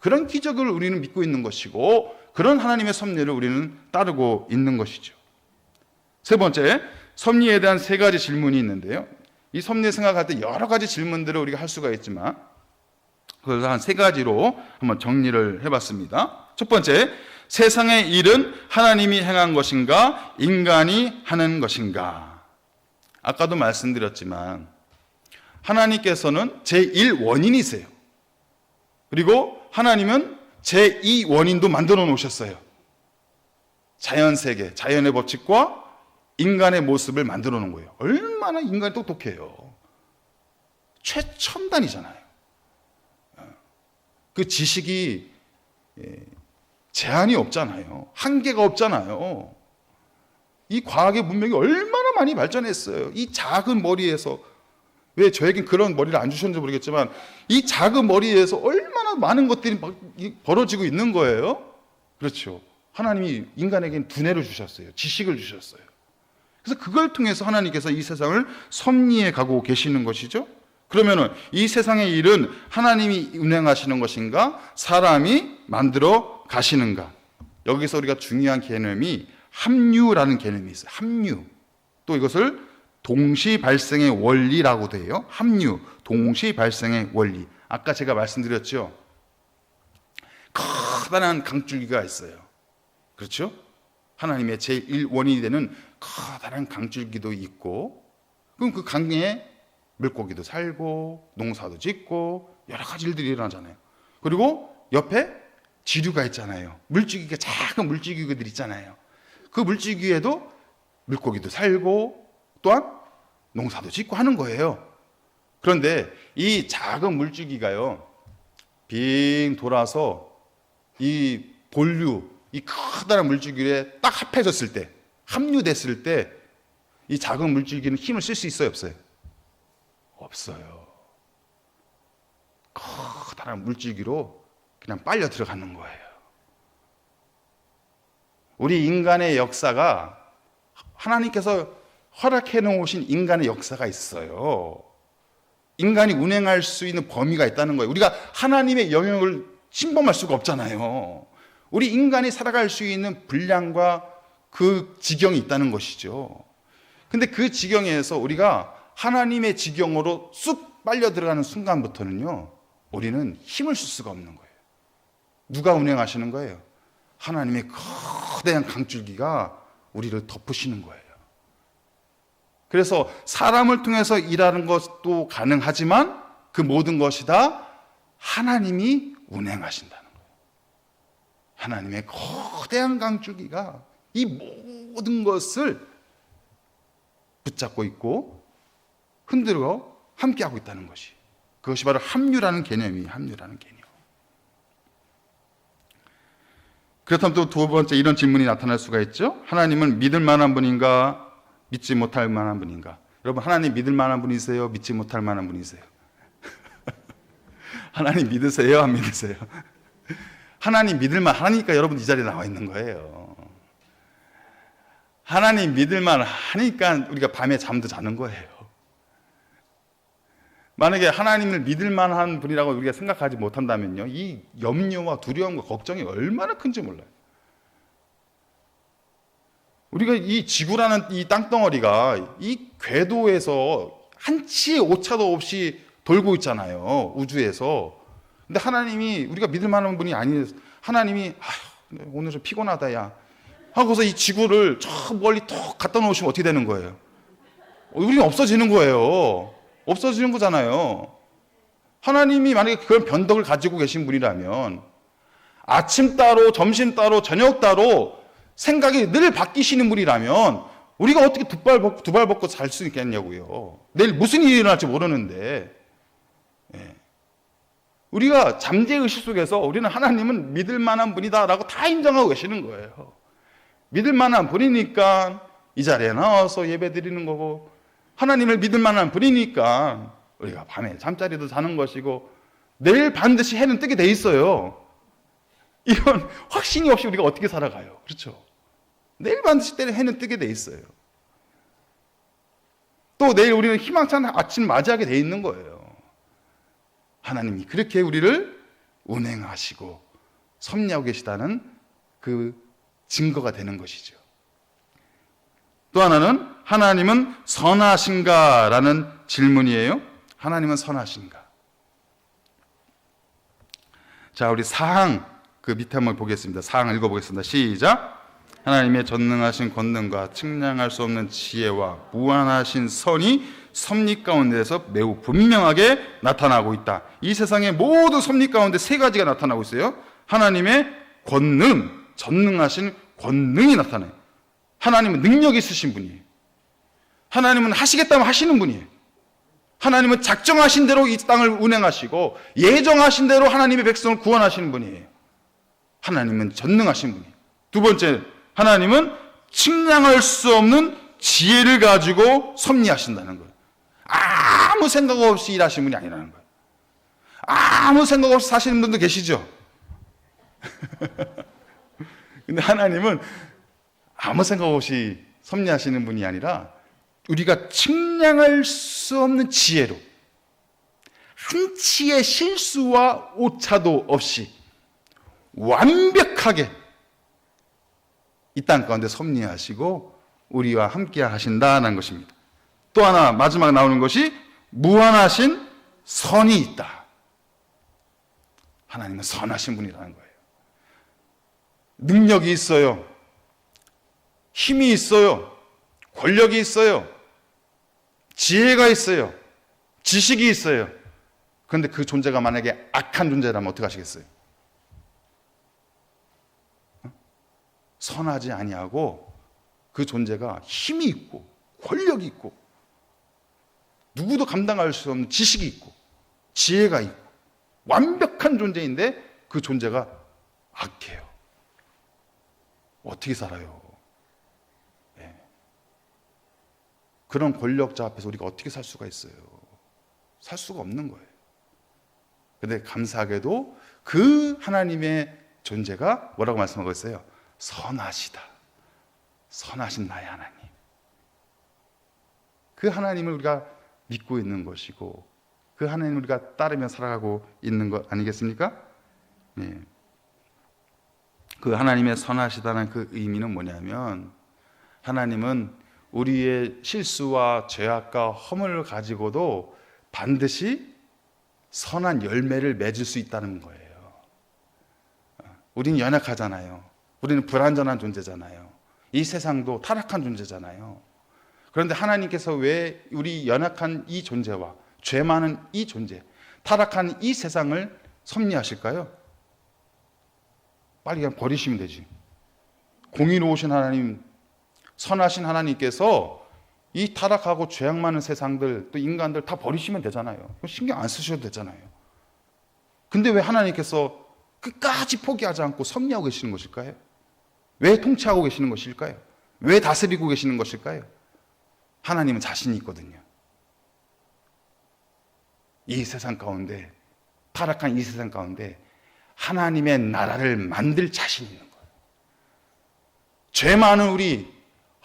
그런 기적을 우리는 믿고 있는 것이고 그런 하나님의 섭리를 우리는 따르고 있는 것이죠. 세 번째, 섭리에 대한 세 가지 질문이 있는데요. 이 섭리 생각할 때 여러 가지 질문들을 우리가 할 수가 있지만 그래서 한 세 가지로 한번 정리를 해봤습니다. 첫 번째, 세상의 일은 하나님이 행한 것인가 인간이 하는 것인가. 아까도 말씀드렸지만 하나님께서는 제1원인이세요. 그리고 하나님은 제2원인도 만들어 놓으셨어요. 자연세계, 자연의 법칙과 인간의 모습을 만들어 놓은 거예요. 얼마나 인간이 똑똑해요. 최첨단이잖아요. 그 지식이 제한이 없잖아요. 한계가 없잖아요. 이 과학의 문명이 얼마나 많이 발전했어요. 이 작은 머리에서, 왜 저에겐 그런 머리를 안 주셨는지 모르겠지만 이 작은 머리에서 얼마나 많은 것들이 막 벌어지고 있는 거예요. 그렇죠. 하나님이 인간에겐 두뇌를 주셨어요. 지식을 주셨어요. 그래서 그걸 통해서 하나님께서 이 세상을 섭리해 가고 계시는 것이죠. 그러면은 이 세상의 일은 하나님이 운행하시는 것인가, 사람이 만들어 가시는가? 여기서 우리가 중요한 개념이 합류라는 개념이 있어요. 합류. 또 이것을 동시 발생의 원리라고도 해요. 합류, 동시 발생의 원리. 아까 제가 말씀드렸죠. 커다란 강줄기가 있어요. 그렇죠? 하나님의 제1원인이 되는 커다란 강줄기도 있고, 그럼 그 강에 물고기도 살고 농사도 짓고 여러 가지 일들이 일어나잖아요. 그리고 옆에 지류가 있잖아요. 물줄기가, 작은 물줄기들 있잖아요. 그 물줄기에도 물고기도 살고 또한 농사도 짓고 하는 거예요. 그런데 이 작은 물줄기가요, 빙 돌아서 이 본류, 이 커다란 물줄기에 딱 합해졌을 때, 합류됐을 때 이 작은 물줄기는 힘을 쓸 수 있어요, 없어요? 없어요. 커다란 물줄기로 그냥 빨려 들어가는 거예요. 우리 인간의 역사가, 하나님께서 허락해 놓으신 인간의 역사가 있어요. 인간이 운행할 수 있는 범위가 있다는 거예요. 우리가 하나님의 영역을 침범할 수가 없잖아요. 우리 인간이 살아갈 수 있는 분량과 그 지경이 있다는 것이죠. 근데 그 지경에서 우리가 하나님의 지경으로 쑥 빨려 들어가는 순간부터는요, 우리는 힘을 쓸 수가 없는 거예요. 누가 운행하시는 거예요? 하나님의 거대한 강줄기가 우리를 덮으시는 거예요. 그래서 사람을 통해서 일하는 것도 가능하지만 그 모든 것이 다 하나님이 운행하신다는 거예요. 하나님의 거대한 강줄기가 이 모든 것을 붙잡고 있고 흔들어 함께하고 있다는 것이, 그것이 바로 합류라는 개념이에요. 합류라는 개념. 그렇다면 또 두 번째 이런 질문이 나타날 수가 있죠. 하나님은 믿을 만한 분인가, 믿지 못할 만한 분인가? 여러분, 하나님 믿을 만한 분이세요? 믿지 못할 만한 분이세요? 하나님 믿으세요? 안 믿으세요? 하나님 믿을만 하니까 여러분 이 자리에 나와 있는 거예요. 하나님 믿을만 하니까 우리가 밤에 잠도 자는 거예요. 만약에 하나님을 믿을 만한 분이라고 우리가 생각하지 못한다면요, 이 염려와 두려움과 걱정이 얼마나 큰지 몰라요. 우리가 이 지구라는 이 땅덩어리가 이 궤도에서 한치의 오차도 없이 돌고 있잖아요, 우주에서. 근데 하나님이 우리가 믿을 만한 분이 아니에요. 하나님이 오늘 좀 피곤하다 야 하고서 이 지구를 저 멀리 톡 갖다 놓으시면 어떻게 되는 거예요? 우리는 없어지는 거예요. 없어지는 거잖아요. 하나님이 만약에 그런 변덕을 가지고 계신 분이라면 아침 따로 점심 따로 저녁 따로 생각이 늘 바뀌시는 분이라면 우리가 어떻게 두 발 벗고 살 수 있겠냐고요. 내일 무슨 일이 일어날지 모르는데. 우리가 잠재의식 속에서 우리는 하나님은 믿을 만한 분이다라고 다 인정하고 계시는 거예요. 믿을 만한 분이니까 이 자리에 나와서 예배 드리는 거고, 하나님을 믿을 만한 분이니까 우리가 밤에 잠자리도 자는 것이고, 내일 반드시 해는 뜨게 돼 있어요. 이런 확신이 없이 우리가 어떻게 살아가요? 그렇죠? 내일 반드시 해는 뜨게 돼 있어요. 또 내일 우리는 희망찬 아침 맞이하게 돼 있는 거예요. 하나님이 그렇게 우리를 운행하시고 섭리하고 계시다는 그 증거가 되는 것이죠. 또 하나는 하나님은 선하신가라는 질문이에요. 하나님은 선하신가? 자, 우리 사항 그 밑에 한번 보겠습니다. 사항 읽어보겠습니다. 시작. 하나님의 전능하신 권능과 측량할 수 없는 지혜와 무한하신 선이 섭리 가운데에서 매우 분명하게 나타나고 있다. 이 세상의 모든 섭리 가운데 세 가지가 나타나고 있어요. 하나님의 권능, 전능하신 권능이 나타나요. 하나님은 능력 있으신 분이에요. 하나님은 하시겠다면 하시는 분이에요. 하나님은 작정하신 대로 이 땅을 운행하시고 예정하신 대로 하나님의 백성을 구원하시는 분이에요. 하나님은 전능하신 분이에요. 두 번째, 하나님은 측량할 수 없는 지혜를 가지고 섭리하신다는 거예요. 아무 생각 없이 일하시는 분이 아니라는 거예요. 아무 생각 없이 사시는 분도 계시죠? 근데 하나님은 아무 생각 없이 섭리하시는 분이 아니라 우리가 측량할 수 없는 지혜로 한치의 실수와 오차도 없이 완벽하게 이 땅 가운데 섭리하시고 우리와 함께 하신다는 것입니다. 또 하나 마지막 나오는 것이 무한하신 선이 있다. 하나님은 선하신 분이라는 거예요. 능력이 있어요. 힘이 있어요. 권력이 있어요. 지혜가 있어요. 지식이 있어요. 그런데 그 존재가 만약에 악한 존재라면 어떻게 하시겠어요? 선하지 아니하고 그 존재가 힘이 있고 권력이 있고 누구도 감당할 수 없는 지식이 있고 지혜가 있고 완벽한 존재인데 그 존재가 악해요. 어떻게 살아요? 네. 그런 권력자 앞에서 우리가 어떻게 살 수가 있어요? 살 수가 없는 거예요. 그런데 감사하게도 그 하나님의 존재가 뭐라고 말씀하고 있어요? 선하시다. 선하신 나의 하나님. 그 하나님을 우리가 믿고 있는 것이고 그 하나님을 우리가 따르며 살아가고 있는 것 아니겠습니까? 네. 그 하나님의 선하시다는 그 의미는 뭐냐면 하나님은 우리의 실수와 죄악과 허물을 가지고도 반드시 선한 열매를 맺을 수 있다는 거예요. 우리는 연약하잖아요. 우리는 불완전한 존재잖아요. 이 세상도 타락한 존재잖아요. 그런데 하나님께서 왜 우리 연약한 이 존재와 죄 많은 이 존재, 타락한 이 세상을 섭리하실까요? 빨리 그냥 버리시면 되지. 공의로우신 하나님, 선하신 하나님께서 이 타락하고 죄악 많은 세상들, 또 인간들 다 버리시면 되잖아요. 신경 안 쓰셔도 되잖아요. 근데 왜 하나님께서 끝까지 포기하지 않고 섭리하고 계시는 것일까요? 왜 통치하고 계시는 것일까요? 왜 다스리고 계시는 것일까요? 하나님은 자신이 있거든요. 이 세상 가운데, 타락한 이 세상 가운데 하나님의 나라를 만들 자신이 있는 거예요. 죄 많은 우리,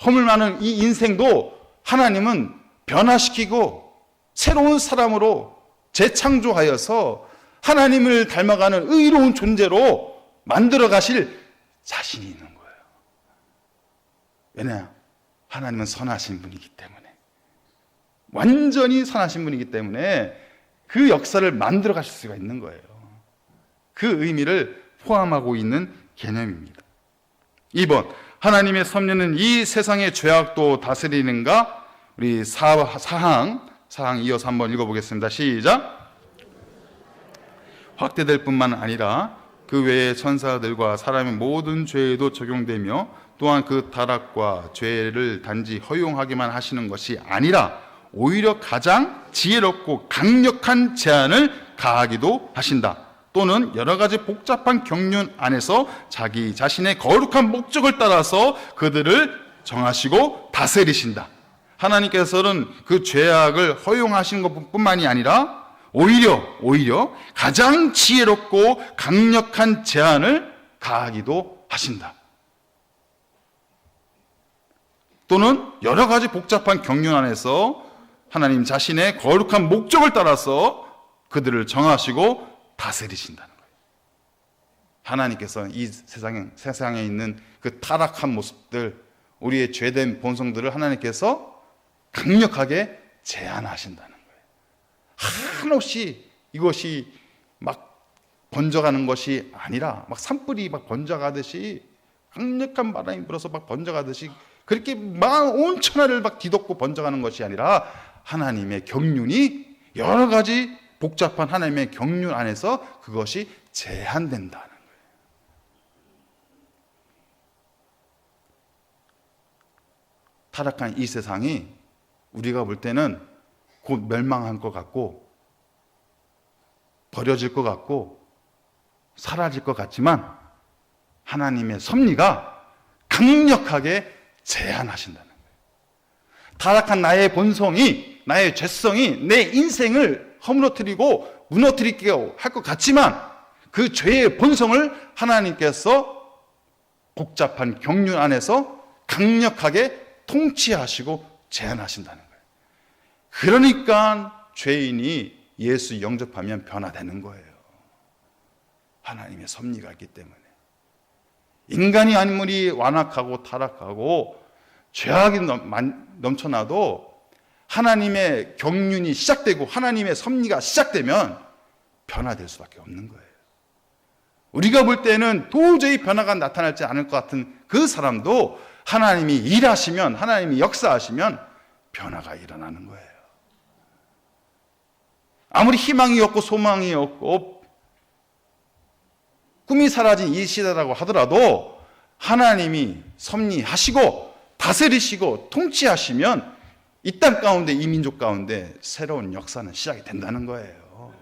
허물 많은 이 인생도 하나님은 변화시키고 새로운 사람으로 재창조하여서 하나님을 닮아가는 의로운 존재로 만들어 가실 자신이 있는 거예요. 왜냐? 하나님은 선하신 분이기 때문에, 완전히 선하신 분이기 때문에 그 역사를 만들어 가실 수가 있는 거예요. 그 의미를 포함하고 있는 개념입니다. 2번, 하나님의 섭리는 이 세상의 죄악도 다스리는가? 우리 사항 이어서 한번 읽어보겠습니다. 시작. 확대될 뿐만 아니라 그 외의 천사들과 사람의 모든 죄에도 적용되며 또한 그 타락과 죄를 단지 허용하기만 하시는 것이 아니라 오히려 가장 지혜롭고 강력한 제한을 가하기도 하신다. 또는 여러 가지 복잡한 경륜 안에서 자기 자신의 거룩한 목적을 따라서 그들을 정하시고 다스리신다. 하나님께서는 그 죄악을 허용하시는 것뿐만이 아니라 오히려 가장 지혜롭고 강력한 제한을 가하기도 하신다. 또는 여러 가지 복잡한 경륜 안에서 하나님 자신의 거룩한 목적을 따라서 그들을 정하시고 다스리신다는 거예요. 하나님께서 이 세상에 있는 그 타락한 모습들, 우리의 죄된 본성들을 하나님께서 강력하게 제한하신다는 거예요. 한없이 이것이 막 번져가는 것이 아니라 막 산불이 막 번져가듯이, 강력한 바람이 불어서 막 번져가듯이 그렇게 막 온 천하를 막 뒤덮고 번져가는 것이 아니라 하나님의 경륜이 여러 가지 복잡한 하나님의 경륜 안에서 그것이 제한된다는 거예요. 타락한 이 세상이 우리가 볼 때는 곧 멸망할 것 같고 버려질 것 같고 사라질 것 같지만 하나님의 섭리가 강력하게 제한하신다는 거예요. 타락한 나의 본성이, 나의 죄성이 내 인생을 허물어뜨리고 무너뜨리게 할 것 같지만 그 죄의 본성을 하나님께서 복잡한 경륜 안에서 강력하게 통치하시고 제한하신다는 거예요. 그러니까 죄인이 예수 영접하면 변화되는 거예요. 하나님의 섭리가 있기 때문에. 인간이 아무리 완악하고 타락하고 죄악이 넘쳐나도 하나님의 경륜이 시작되고 하나님의 섭리가 시작되면 변화될 수밖에 없는 거예요. 우리가 볼 때는 도저히 변화가 나타나지 않을 것 같은 그 사람도 하나님이 일하시면, 하나님이 역사하시면 변화가 일어나는 거예요. 아무리 희망이 없고 소망이 없고 꿈이 사라진 이 시대라고 하더라도 하나님이 섭리하시고 다스리시고 통치하시면 이 땅 가운데, 이 민족 가운데 새로운 역사는 시작이 된다는 거예요.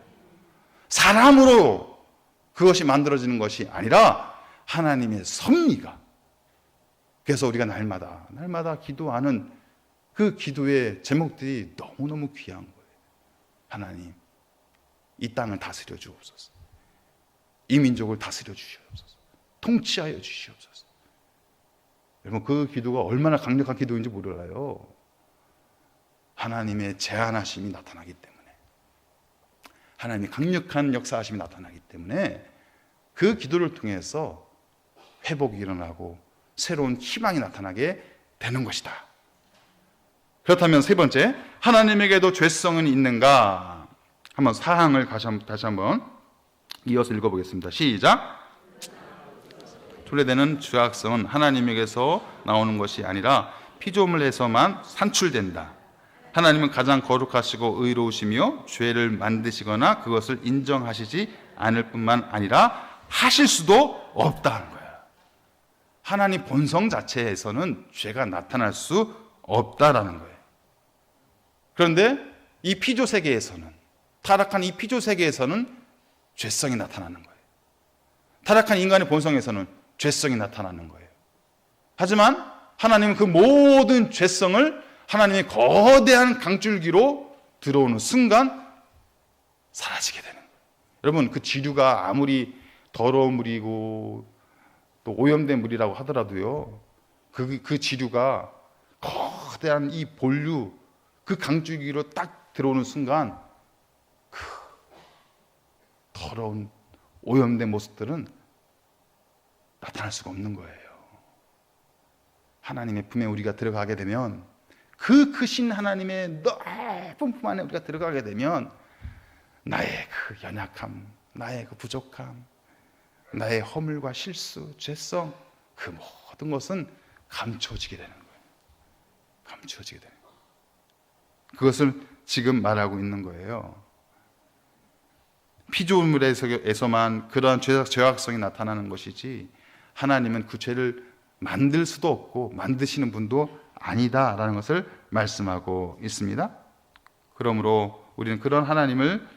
사람으로 그것이 만들어지는 것이 아니라 하나님의 섭리가. 그래서 우리가 날마다 기도하는 그 기도의 제목들이 너무너무 귀한 거예요. 하나님, 이 땅을 다스려 주옵소서. 이 민족을 다스려 주시옵소서. 통치하여 주시옵소서. 여러분, 그 기도가 얼마나 강력한 기도인지 몰라요. 하나님의 제한하심이 나타나기 때문에, 하나님의 강력한 역사하심이 나타나기 때문에 그 기도를 통해서 회복이 일어나고 새로운 희망이 나타나게 되는 것이다. 그렇다면 세 번째, 하나님에게도 죄성은 있는가? 한번 사항을 다시 한번 이어서 읽어보겠습니다. 시작. 초래되는 죄악성은 하나님에게서 나오는 것이 아니라 피조물에서만 산출된다. 하나님은 가장 거룩하시고 의로우시며 죄를 만드시거나 그것을 인정하시지 않을 뿐만 아니라 하실 수도 없다는 거예요. 하나님 본성 자체에서는 죄가 나타날 수 없다라는 거예요. 그런데 이 피조 세계에서는, 타락한 이 피조 세계에서는 죄성이 나타나는 거예요. 타락한 인간의 본성에서는 죄성이 나타나는 거예요. 하지만 하나님은 그 모든 죄성을 하나님의 거대한 강줄기로 들어오는 순간 사라지게 되는 거예요. 여러분, 그 지류가 아무리 더러운 물이고 또 오염된 물이라고 하더라도요, 그 지류가 거대한 이 본류, 그 강줄기로 딱 들어오는 순간 그 더러운 오염된 모습들은 나타날 수가 없는 거예요. 하나님의 품에 우리가 들어가게 되면, 그 크신 하나님의 넓은 품 안에 우리가 들어가게 되면 나의 그 연약함, 나의 그 부족함, 나의 허물과 실수, 죄성, 그 모든 것은 감춰지게 되는 거예요. 감춰지게 되는 거예요. 그것을 지금 말하고 있는 거예요. 피조물에서만 그러한 죄악성이 나타나는 것이지 하나님은 그 죄를 만들 수도 없고 만드시는 분도 아니다라는 것을 말씀하고 있습니다. 그러므로 우리는 그런 하나님을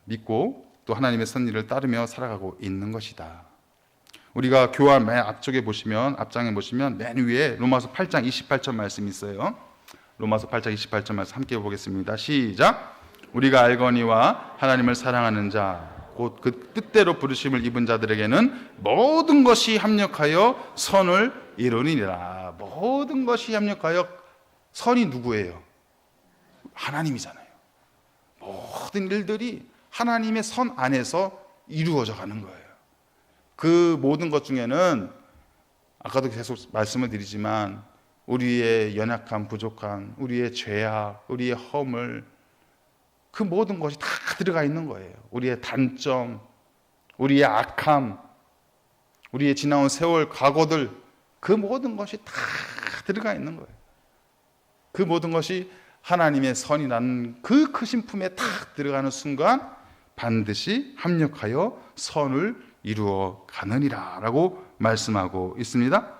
믿고 또 하나님의 섭리를 따르며 살아가고 있는 것이다. 우리가 교환 맨 앞쪽에 보시면, 앞장에 보시면 맨 위에 로마서 8장 28절 말씀이 있어요. 로마서 8장 28절 말씀 함께 보겠습니다. 시작. 우리가 알거니와 하나님을 사랑하는 자 곧 그 뜻대로 부르심을 입은 자들에게는 모든 것이 합력하여 선을 이루니라. 모든 것이 합력하여, 선이 누구예요? 하나님이잖아요. 모든 일들이 하나님의 선 안에서 이루어져 가는 거예요. 그 모든 것 중에는 아까도 계속 말씀을 드리지만 우리의 연약함, 부족함, 우리의 죄악, 우리의 허물, 그 모든 것이 다 들어가 있는 거예요. 우리의 단점, 우리의 악함, 우리의 지나온 세월, 과거들, 그 모든 것이 다 들어가 있는 거예요. 그 모든 것이 하나님의 선이 나는 그 크신 품에 딱 들어가는 순간 반드시 합력하여 선을 이루어 가느니라 라고 말씀하고 있습니다.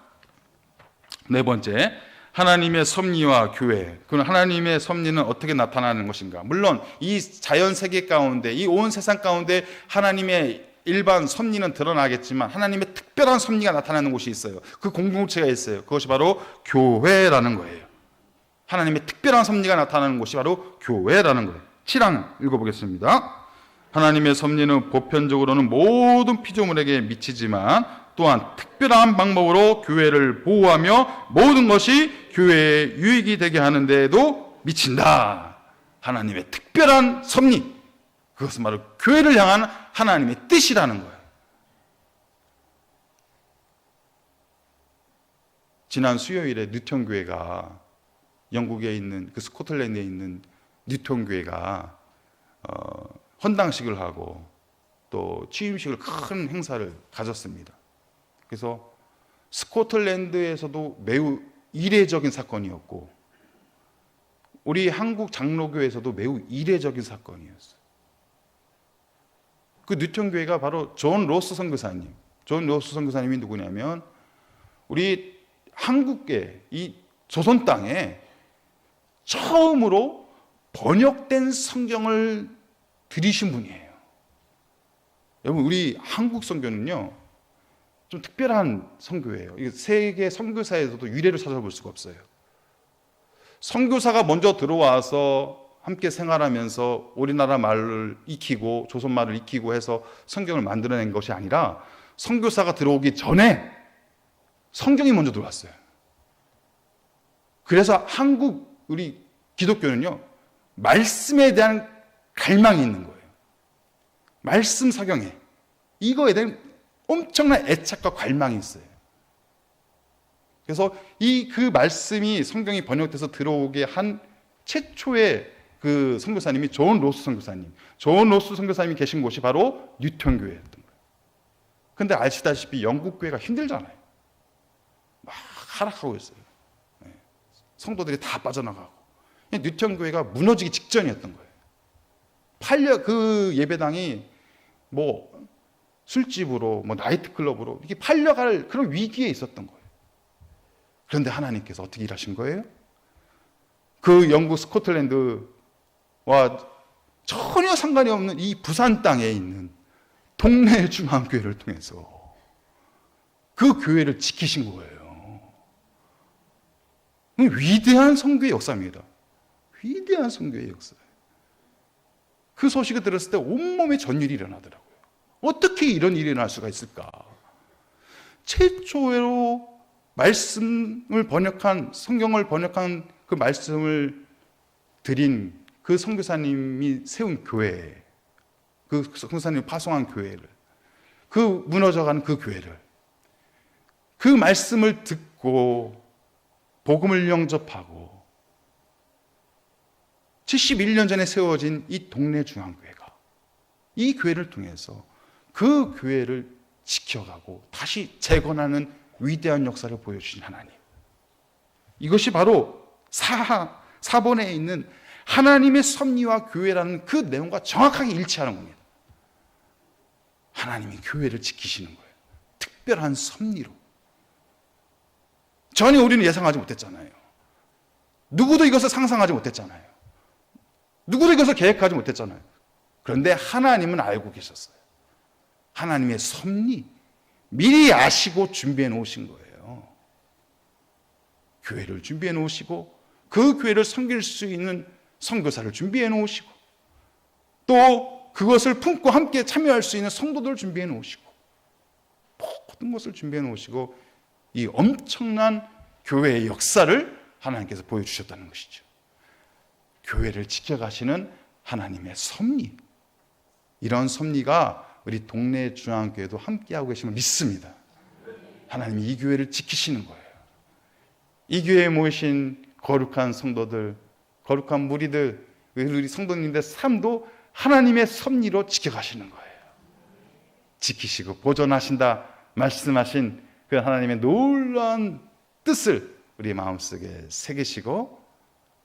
네 번째, 하나님의 섭리와 교회. 그럼 하나님의 섭리는 어떻게 나타나는 것인가? 물론 이 자연 세계 가운데, 이 온 세상 가운데 하나님의 일반 섭리는 드러나겠지만 하나님의 특별한 섭리가 나타나는 곳이 있어요. 그 공동체가 있어요. 그것이 바로 교회라는 거예요. 하나님의 특별한 섭리가 나타나는 곳이 바로 교회라는 거예요. 7장 읽어보겠습니다. 하나님의 섭리는 보편적으로는 모든 피조물에게 미치지만 또한 특별한 방법으로 교회를 보호하며 모든 것이 교회에 유익이 되게 하는 데에도 미친다. 하나님의 특별한 섭리, 그것은 바로 교회를 향한 하나님의 뜻이라는 거예요. 지난 수요일에 뉴턴 교회가, 영국에 있는 그 스코틀랜드에 있는 뉴턴 교회가 헌당식을 하고 또 취임식을 큰 행사를 가졌습니다. 그래서 스코틀랜드에서도 매우 이례적인 사건이었고 우리 한국 장로교에서도 매우 이례적인 사건이었어요. 그 뉴턴 교회가 바로 존 로스 선교사님. 존 로스 선교사님이 누구냐면 우리 한국계 이 조선 땅에 처음으로 번역된 성경을 들이신 분이에요. 여러분, 우리 한국 선교는요 좀 특별한 선교예요. 세계 선교사에서도 유례를 찾아볼 수가 없어요. 선교사가 먼저 들어와서 함께 생활하면서 우리나라 말을 익히고 조선 말을 익히고 해서 성경을 만들어낸 것이 아니라 선교사가 들어오기 전에 성경이 먼저 들어왔어요. 그래서 한국 우리 기독교는요 말씀에 대한 갈망이 있는 거예요. 말씀 사경에 이거에 대한 엄청난 애착과 갈망이 있어요. 그래서 그 말씀이 성경이 번역돼서 들어오게 한 최초의 그 선교사님이 존 로스 선교사님. 존 로스 선교사님이 계신 곳이 바로 뉴턴 교회였던 거예요. 근데 아시다시피 영국 교회가 힘들잖아요. 막 하락하고 있어요. 성도들이 다 빠져나가고. 뉴턴 교회가 무너지기 직전이었던 거예요. 그 예배당이 뭐 술집으로, 뭐 나이트클럽으로 이렇게 팔려갈 그런 위기에 있었던 거예요. 그런데 하나님께서 어떻게 일하신 거예요? 그 영국 스코틀랜드와 전혀 상관이 없는 이 부산 땅에 있는 동네 중앙교회를 통해서 그 교회를 지키신 거예요. 위대한 선교의 역사입니다. 위대한 선교의 역사예요. 그 소식을 들었을 때 온몸에 전율이 일어나더라고요. 어떻게 이런 일이 일어날 수가 있을까? 최초로 말씀을 번역한, 성경을 번역한 그 말씀을 드린 그 선교사님이 세운 교회, 그 선교사님이 파송한 교회를, 그 무너져가는 그 교회를, 그 말씀을 듣고 복음을 영접하고 71년 전에 세워진 이 동네 중앙교회가 이 교회를 통해서 그 교회를 지켜가고 다시 재건하는 위대한 역사를 보여주신 하나님. 이것이 바로 사본에 있는 하나님의 섭리와 교회라는 그 내용과 정확하게 일치하는 겁니다. 하나님이 교회를 지키시는 거예요. 특별한 섭리로. 전혀 우리는 예상하지 못했잖아요. 누구도 이것을 상상하지 못했잖아요. 누구도 이것을 계획하지 못했잖아요. 그런데 하나님은 알고 계셨어요. 하나님의 섭리, 미리 아시고 준비해 놓으신 거예요. 교회를 준비해 놓으시고 그 교회를 섬길 수 있는 선교사를 준비해 놓으시고 또 그것을 품고 함께 참여할 수 있는 성도들을 준비해 놓으시고 모든 것을 준비해 놓으시고 이 엄청난 교회의 역사를 하나님께서 보여주셨다는 것이죠. 교회를 지켜가시는 하나님의 섭리, 이런 섭리가 우리 동네 중앙교회도 함께하고 계심을 믿습니다. 하나님이 이 교회를 지키시는 거예요. 이 교회에 모이신 거룩한 성도들, 거룩한 무리들, 우리 성도님들의 삶도 하나님의 섭리로 지켜가시는 거예요. 지키시고 보존하신다 말씀하신 그 하나님의 놀라운 뜻을 우리 마음속에 새기시고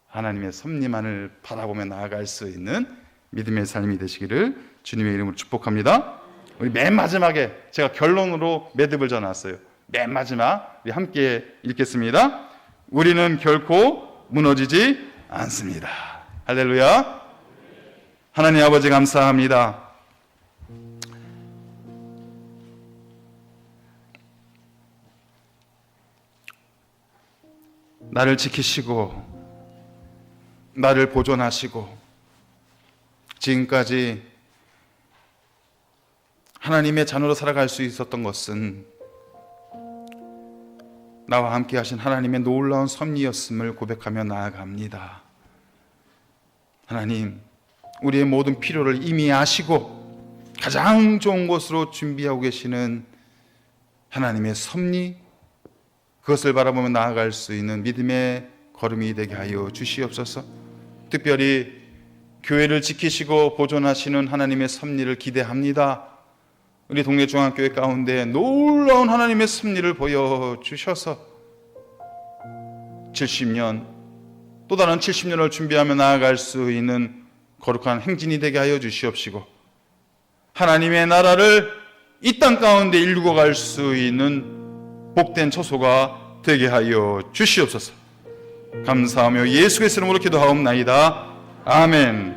하나님의 섭리만을 바라보며 나아갈 수 있는 믿음의 삶이 되시기를 주님의 이름으로 축복합니다. 우리 맨 마지막에 제가 결론으로 매듭을 져놨어요. 맨 마지막 우리 함께 읽겠습니다. 우리는 결코 무너지지 않습니다. 할렐루야. 하나님 아버지 감사합니다. 나를 지키시고 나를 보존하시고 지금까지 하나님의 자녀로 살아갈 수 있었던 것은 나와 함께 하신 하나님의 놀라운 섭리였음을 고백하며 나아갑니다. 하나님, 우리의 모든 필요를 이미 아시고 가장 좋은 곳으로 준비하고 계시는 하나님의 섭리, 그것을 바라보며 나아갈 수 있는 믿음의 걸음이 되게 하여 주시옵소서. 특별히 교회를 지키시고 보존하시는 하나님의 섭리를 기대합니다. 우리 동네 중앙교회 가운데 놀라운 하나님의 섭리를 보여주셔서 70년, 또 다른 70년을 준비하며 나아갈 수 있는 거룩한 행진이 되게 하여 주시옵시고 하나님의 나라를 이 땅 가운데 일구어 갈 수 있는 복된 처소가 되게 하여 주시옵소서. 감사하며 예수 그리스도의 이름으로 기도하옵나이다. 아멘.